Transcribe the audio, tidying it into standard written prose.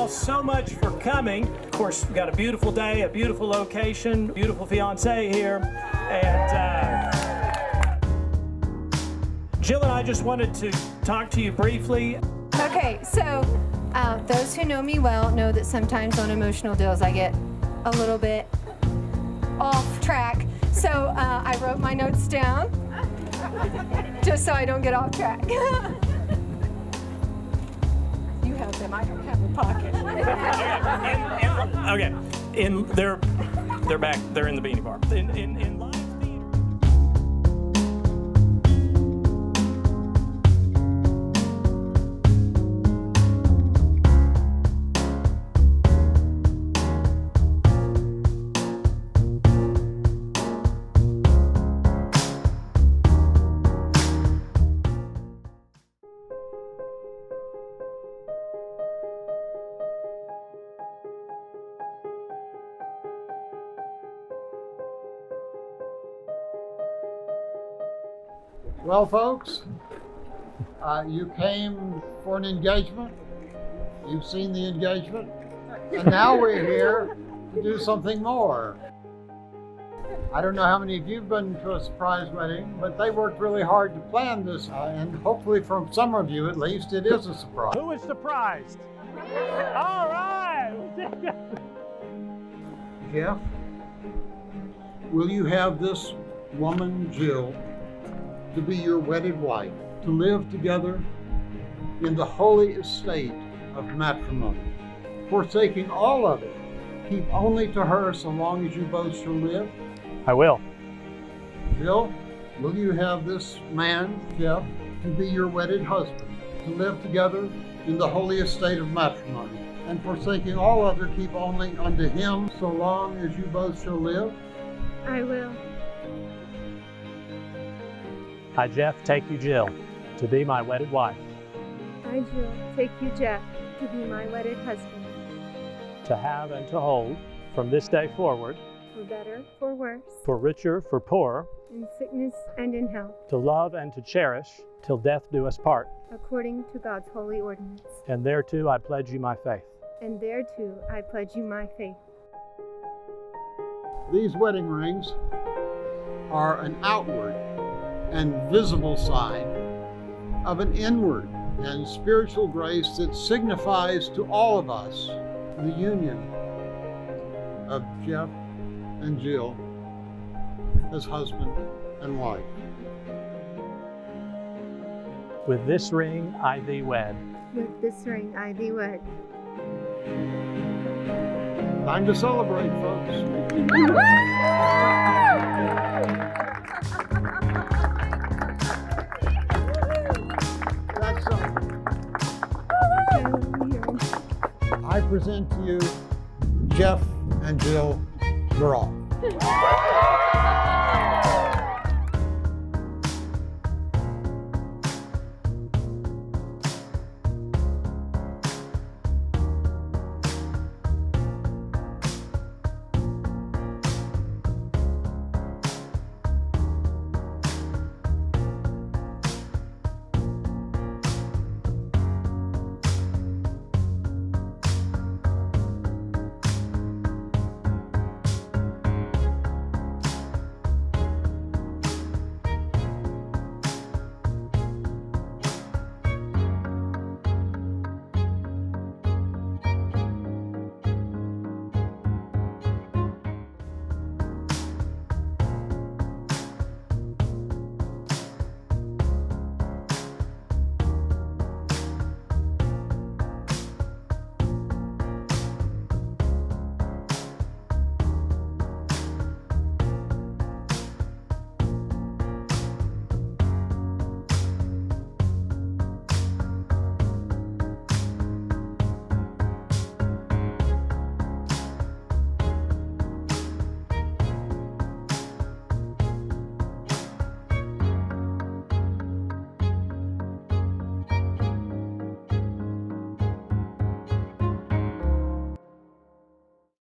all so much for coming. Of course, we've got a beautiful day, a beautiful location, beautiful fiance here. And Jill and I just wanted to talk to you briefly. Okay, so those who know me well know that sometimes on emotional deals I get a little bit off track. So I wrote my notes down just so I don't get off track. You have them, I don't have a pocket. Okay, they're back. They're in the Beanie Bar. In live theater. Well, folks, you came for an engagement. You've seen the engagement. And now we're here to do something more. I don't know how many of you have been to a surprise wedding, but they worked really hard to plan this. And hopefully from some of you at least, it is a surprise. Who is surprised? All right. Jeff, will you have this woman, Jill, to be your wedded wife, to live together in the holy estate of matrimony, forsaking all of it, keep only to her so long as you both shall live? I will. Jill, will you have this man, Jeff, to be your wedded husband, to live together in the holy estate of matrimony, and forsaking all other, keep only unto him so long as you both shall live? I will. I, Jeff, take you, Jill, to be my wedded wife, I, Jill, take you, Jeff, to be my wedded husband, to have and to hold from this day forward, for better, for worse, for richer, for poorer, in sickness and in health, to love and to cherish till death do us part. according to God's holy ordinance. And thereto I pledge you my faith. And thereto I pledge you my faith. These wedding rings are an outward and visible sign of an inward and spiritual grace that signifies to all of us the union of Jeff and Jill as husband and wife. With this ring I thee wed. With this ring I thee wed. Time to celebrate, folks. That's I present to you Jeff and Jill Burrell.